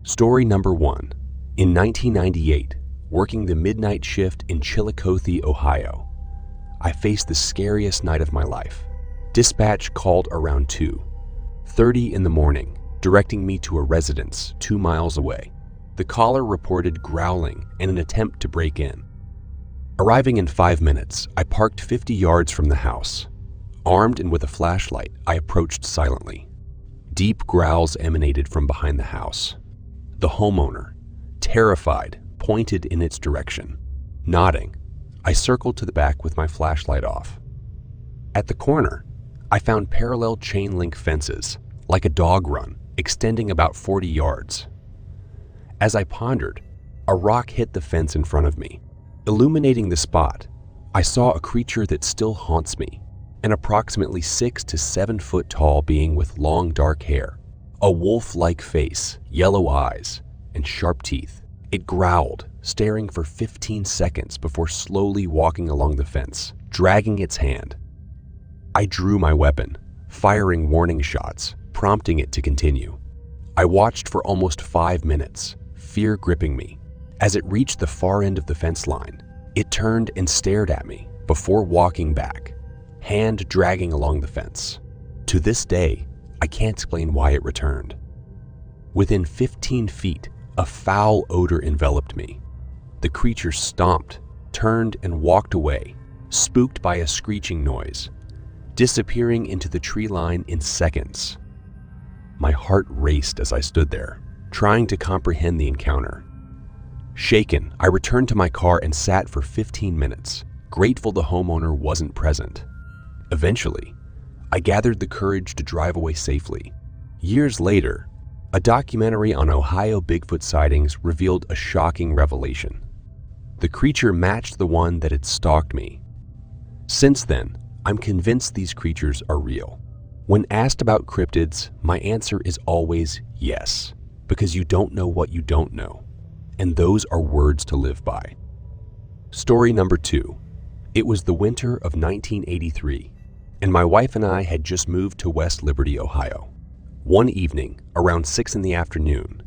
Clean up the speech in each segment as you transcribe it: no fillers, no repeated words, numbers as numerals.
Story number 1. In 1998, working the midnight shift in Chillicothe, Ohio, I faced the scariest night of my life. Dispatch called around 2:30 in the morning, directing me to a residence 2 miles away. The caller reported growling and an attempt to break in. Arriving in 5 minutes, I parked 50 yards from the house. Armed and with a flashlight, I approached silently. Deep growls emanated from behind the house. The homeowner, terrified, pointed in its direction. Nodding, I circled to the back with my flashlight off. At the corner, I found parallel chain link fences, like a dog run, extending about 40 yards. As I pondered, a rock hit the fence in front of me. Illuminating the spot, I saw a creature that still haunts me, an approximately 6 to 7 foot tall being with long dark hair, a wolf-like face, yellow eyes, and sharp teeth. It growled, staring for 15 seconds before slowly walking along the fence, dragging its hand. I drew my weapon, firing warning shots, prompting it to continue. I watched for almost 5 minutes, fear gripping me. As it reached the far end of the fence line, it turned and stared at me before walking back, hand dragging along the fence. To this day, I can't explain why it returned. Within 15 feet, a foul odor enveloped me. The creature stomped, turned, and walked away, spooked by a screeching noise, disappearing into the tree line in seconds. My heart raced as I stood there, trying to comprehend the encounter. Shaken, I returned to my car and sat for 15 minutes, grateful the homeowner wasn't present. Eventually, I gathered the courage to drive away safely. Years later, a documentary on Ohio Bigfoot sightings revealed a shocking revelation. The creature matched the one that had stalked me. Since then, I'm convinced these creatures are real. When asked about cryptids, my answer is always yes, because you don't know what you don't know, and those are words to live by. Story number 2. It was the winter of 1983, and my wife and I had just moved to West Liberty, Ohio. One evening, around 6 in the afternoon,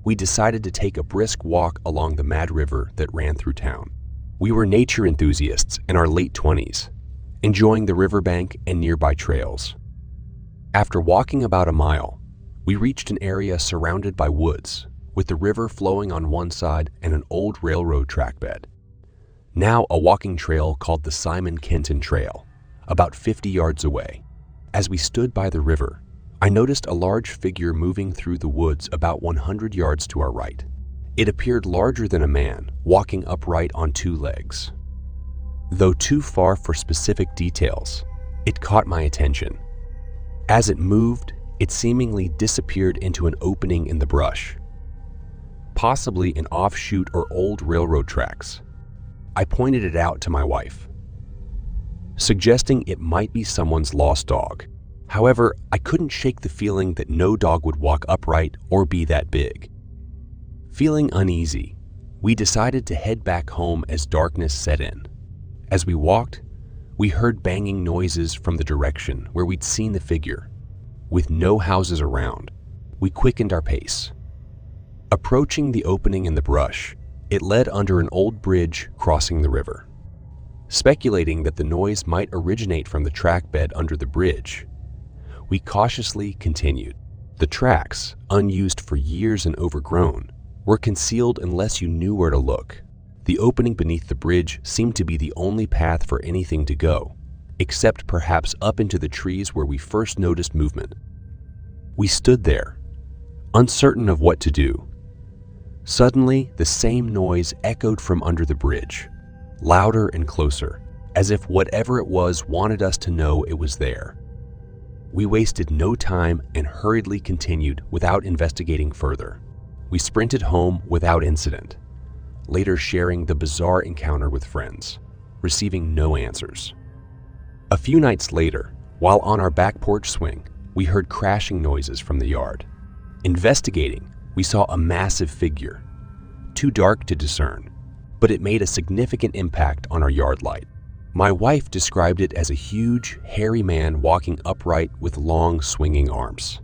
we decided to take a brisk walk along the Mad River that ran through town. We were nature enthusiasts in our late 20s, enjoying the riverbank and nearby trails. After walking about a mile, we reached an area surrounded by woods, with the river flowing on one side and an old railroad track bed. Now a walking trail called the Simon Kenton Trail, about 50 yards away. As we stood by the river, I noticed a large figure moving through the woods about 100 yards to our right. It appeared larger than a man, walking upright on 2 legs. Though too far for specific details, it caught my attention. As it moved, it seemingly disappeared into an opening in the brush, possibly an offshoot or old railroad tracks. I pointed it out to my wife, suggesting it might be someone's lost dog. However, I couldn't shake the feeling that no dog would walk upright or be that big. Feeling uneasy, we decided to head back home as darkness set in. As we walked, we heard banging noises from the direction where we'd seen the figure. With no houses around, we quickened our pace. Approaching the opening in the brush, it led under an old bridge crossing the river. Speculating that the noise might originate from the track bed under the bridge, we cautiously continued. The tracks, unused for years and overgrown, were concealed unless you knew where to look. The opening beneath the bridge seemed to be the only path for anything to go, except perhaps up into the trees where we first noticed movement. We stood there, uncertain of what to do. Suddenly, the same noise echoed from under the bridge, louder and closer, as if whatever it was wanted us to know it was there. We wasted no time and hurriedly continued without investigating further. We sprinted home without incident, later sharing the bizarre encounter with friends, receiving no answers. A few nights later, while on our back porch swing, we heard crashing noises from the yard. Investigating, we saw a massive figure, too dark to discern, but it made a significant impact on our yard light. My wife described it as a huge, hairy man walking upright with long, swinging arms.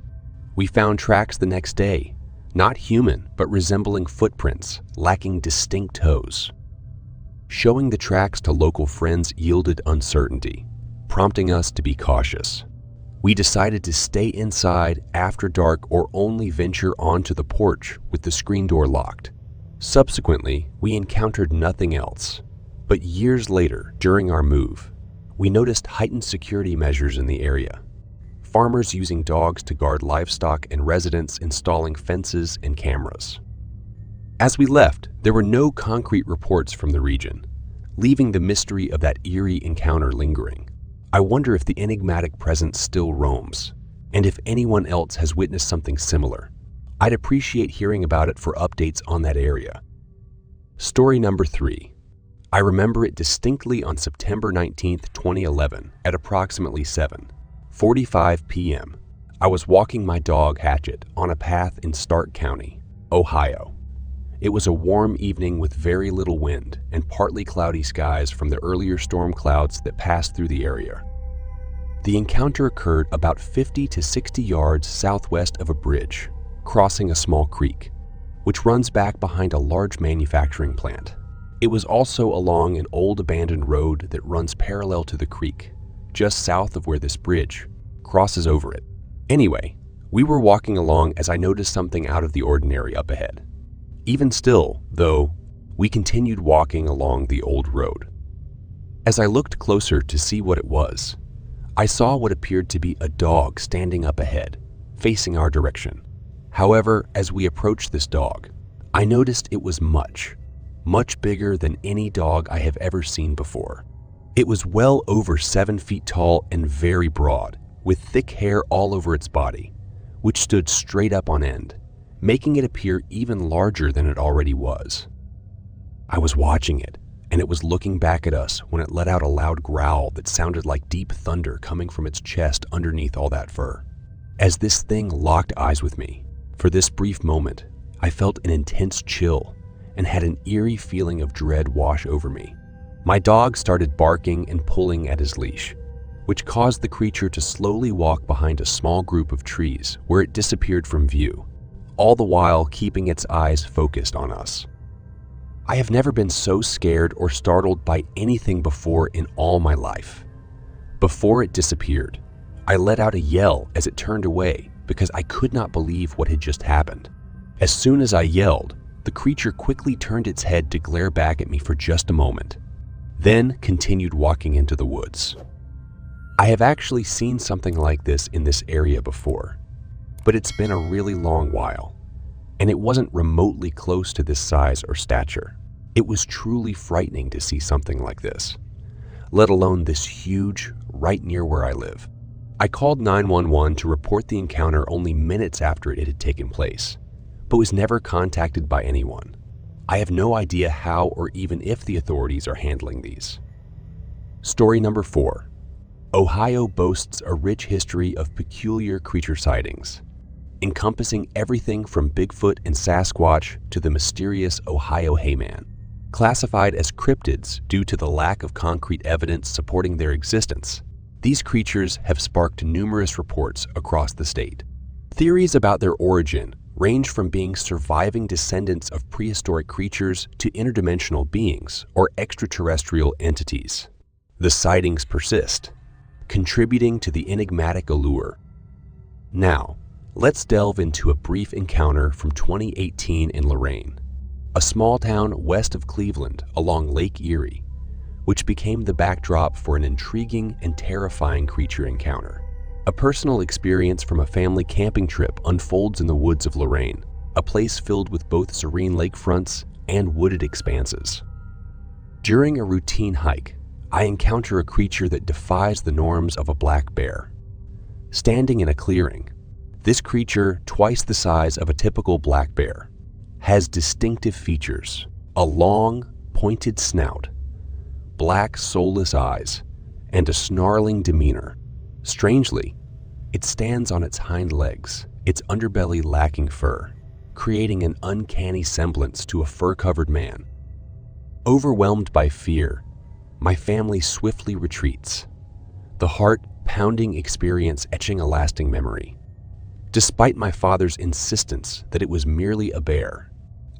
We found tracks the next day, Not human, but resembling footprints, lacking distinct toes. Showing the tracks to local friends yielded uncertainty, prompting us to be cautious. We decided to stay inside after dark or only venture onto the porch with the screen door locked. Subsequently, we encountered nothing else. But years later, during our move, we noticed heightened security measures in the area. Farmers using dogs to guard livestock and residents installing fences and cameras. As we left, there were no concrete reports from the region, leaving the mystery of that eerie encounter lingering. I wonder if the enigmatic presence still roams, and if anyone else has witnessed something similar. I'd appreciate hearing about it for updates on that area. Story number 3. I remember it distinctly on September 19, 2011, at approximately 7:45 p.m. I was walking my dog Hatchet on a path in Stark County, Ohio. It was a warm evening with very little wind and partly cloudy skies from the earlier storm clouds that passed through the area. The encounter occurred about 50 to 60 yards southwest of a bridge, crossing a small creek, which runs back behind a large manufacturing plant. It was also along an old abandoned road that runs parallel to the creek, just south of where this bridge crosses over it. Anyway, we were walking along as I noticed something out of the ordinary up ahead. Even still, though, we continued walking along the old road. As I looked closer to see what it was, I saw what appeared to be a dog standing up ahead, facing our direction. However, as we approached this dog, I noticed it was much bigger than any dog I have ever seen before. It was well over 7 feet tall and very broad, with thick hair all over its body, which stood straight up on end, making it appear even larger than it already was. I was watching it, and it was looking back at us when it let out a loud growl that sounded like deep thunder coming from its chest underneath all that fur. As this thing locked eyes with me, for this brief moment, I felt an intense chill and had an eerie feeling of dread wash over me. My dog started barking and pulling at his leash, which caused the creature to slowly walk behind a small group of trees where it disappeared from view, all the while keeping its eyes focused on us. I have never been so scared or startled by anything before in all my life. Before it disappeared, I let out a yell as it turned away because I could not believe what had just happened. As soon as I yelled, the creature quickly turned its head to glare back at me for just a moment, then continued walking into the woods. I have actually seen something like this in this area before, but it's been a really long while, and it wasn't remotely close to this size or stature. It was truly frightening to see something like this, let alone this huge, right near where I live. I called 911 to report the encounter only minutes after it had taken place, but was never contacted by anyone. I have no idea how or even if the authorities are handling these. Story number 4. Ohio boasts a rich history of peculiar creature sightings, encompassing everything from Bigfoot and Sasquatch to the mysterious Ohio Hairy Man. Classified as cryptids due to the lack of concrete evidence supporting their existence, these creatures have sparked numerous reports across the state. Theories about their origin range from being surviving descendants of prehistoric creatures to interdimensional beings or extraterrestrial entities. The sightings persist, contributing to the enigmatic allure. Now, let's delve into a brief encounter from 2018 in Lorain, a small town west of Cleveland along Lake Erie, which became the backdrop for an intriguing and terrifying creature encounter. A personal experience from a family camping trip unfolds in the woods of Lorain, a place filled with both serene lakefronts and wooded expanses. During a routine hike, I encounter a creature that defies the norms of a black bear. Standing in a clearing, this creature, twice the size of a typical black bear, has distinctive features: a long, pointed snout, black, soulless eyes, and a snarling demeanor. Strangely, it stands on its hind legs, its underbelly lacking fur, creating an uncanny semblance to a fur-covered man. Overwhelmed by fear, my family swiftly retreats, the heart-pounding experience etching a lasting memory. Despite my father's insistence that it was merely a bear,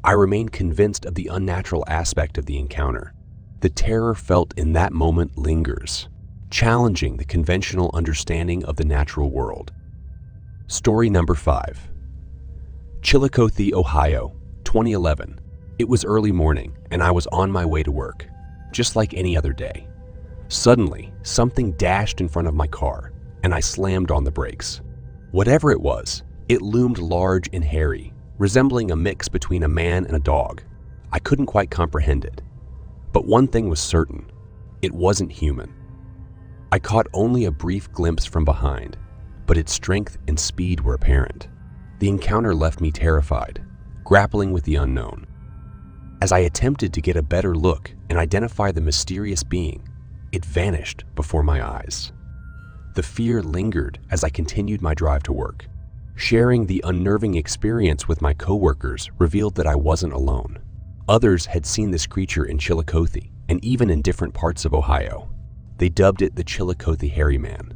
I remained convinced of the unnatural aspect of the encounter. The terror felt in that moment lingers, challenging the conventional understanding of the natural world. Story number 5. Chillicothe, Ohio, 2011. It was early morning and I was on my way to work, just like any other day. Suddenly, something dashed in front of my car and I slammed on the brakes. Whatever it was, it loomed large and hairy, resembling a mix between a man and a dog. I couldn't quite comprehend it. But one thing was certain, it wasn't human. I caught only a brief glimpse from behind, but its strength and speed were apparent. The encounter left me terrified, grappling with the unknown. As I attempted to get a better look and identify the mysterious being, it vanished before my eyes. The fear lingered as I continued my drive to work. Sharing the unnerving experience with my coworkers revealed that I wasn't alone. Others had seen this creature in Chillicothe and even in different parts of Ohio. They dubbed it the Chillicothe Hairy Man,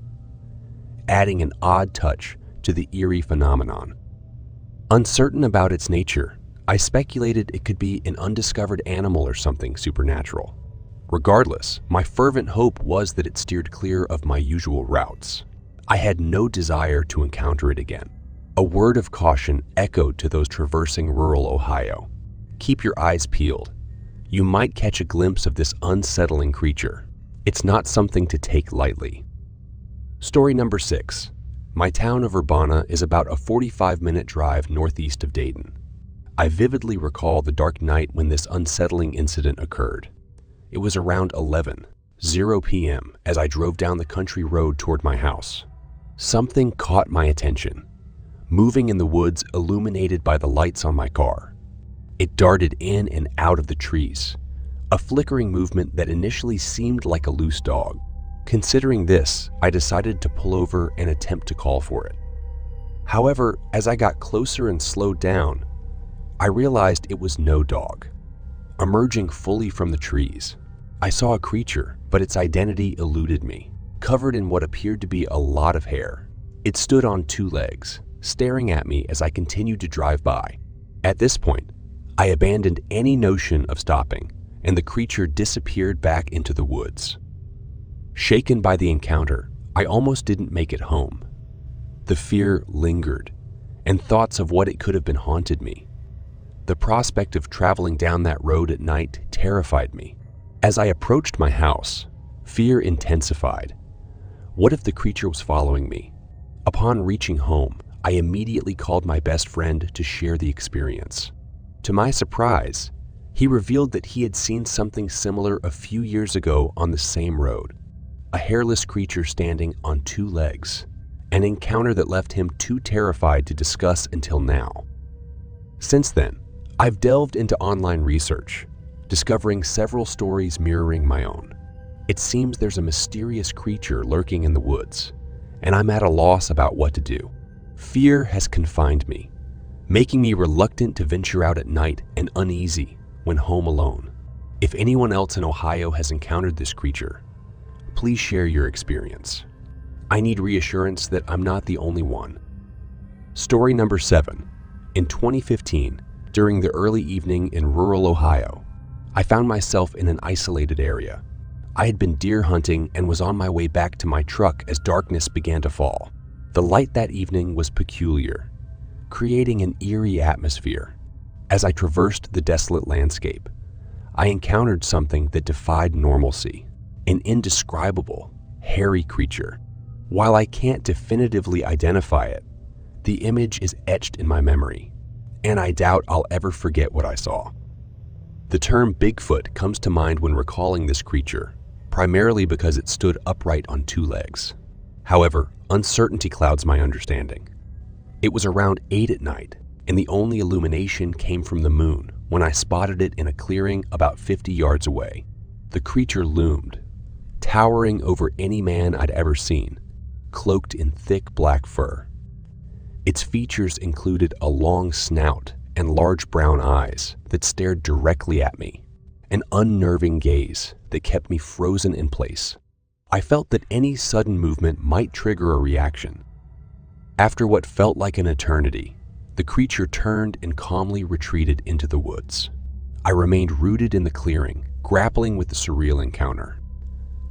adding an odd touch to the eerie phenomenon. Uncertain about its nature, I speculated it could be an undiscovered animal or something supernatural. Regardless, my fervent hope was that it steered clear of my usual routes. I had no desire to encounter it again. A word of caution echoed to those traversing rural Ohio. Keep your eyes peeled. You might catch a glimpse of this unsettling creature. It's not something to take lightly. Story number 6. My town of Urbana is about a 45-minute drive northeast of Dayton. I vividly recall the dark night when this unsettling incident occurred. It was around 11:00 p.m. as I drove down the country road toward my house. Something caught my attention, moving in the woods illuminated by the lights on my car. It darted in and out of the trees, a flickering movement that initially seemed like a loose dog. Considering this, I decided to pull over and attempt to call for it. However, as I got closer and slowed down, I realized it was no dog. Emerging fully from the trees, I saw a creature, but its identity eluded me. Covered in what appeared to be a lot of hair, it stood on 2 legs, staring at me as I continued to drive by. At this point, I abandoned any notion of stopping, and the creature disappeared back into the woods. Shaken by the encounter, I almost didn't make it home. The fear lingered, and thoughts of what it could have been haunted me. The prospect of traveling down that road at night terrified me. As I approached my house, fear intensified. What if the creature was following me? Upon reaching home, I immediately called my best friend to share the experience. To my surprise, he revealed that he had seen something similar a few years ago on the same road. A hairless creature standing on 2 legs, an encounter that left him too terrified to discuss until now. Since then, I've delved into online research, discovering several stories mirroring my own. It seems there's a mysterious creature lurking in the woods, and I'm at a loss about what to do. Fear has confined me, making me reluctant to venture out at night and uneasy when home alone. If anyone else in Ohio has encountered this creature, please share your experience. I need reassurance that I'm not the only one. Story number 7. In 2015, during the early evening in rural Ohio, I found myself in an isolated area. I had been deer hunting and was on my way back to my truck as darkness began to fall. The light that evening was peculiar, creating an eerie atmosphere. As I traversed the desolate landscape, I encountered something that defied normalcy, an indescribable, hairy creature. While I can't definitively identify it, the image is etched in my memory, and I doubt I'll ever forget what I saw. The term Bigfoot comes to mind when recalling this creature, primarily because it stood upright on 2 legs. However, uncertainty clouds my understanding. It was around 8 at night, and the only illumination came from the moon when I spotted it in a clearing about 50 yards away. The creature loomed, towering over any man I'd ever seen, cloaked in thick black fur. Its features included a long snout and large brown eyes that stared directly at me, an unnerving gaze that kept me frozen in place. I felt that any sudden movement might trigger a reaction. After what felt like an eternity, the creature turned and calmly retreated into the woods. I remained rooted in the clearing, grappling with the surreal encounter.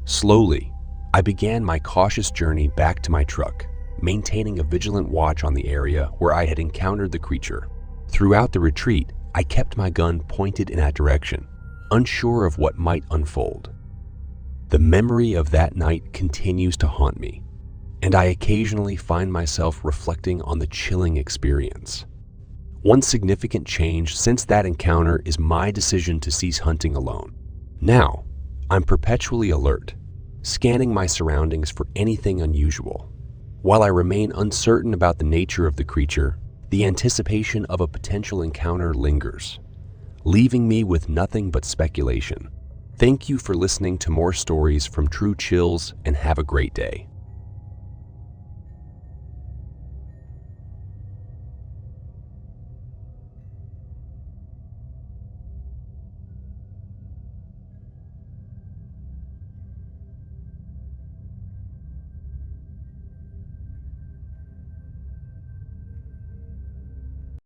Slowly, I began my cautious journey back to my truck, maintaining a vigilant watch on the area where I had encountered the creature. Throughout the retreat, I kept my gun pointed in that direction, unsure of what might unfold. The memory of that night continues to haunt me, and I occasionally find myself reflecting on the chilling experience. One significant change since that encounter is my decision to cease hunting alone. Now, I'm perpetually alert, scanning my surroundings for anything unusual. While I remain uncertain about the nature of the creature, the anticipation of a potential encounter lingers, leaving me with nothing but speculation. Thank you for listening to more stories from True Chills, and have a great day.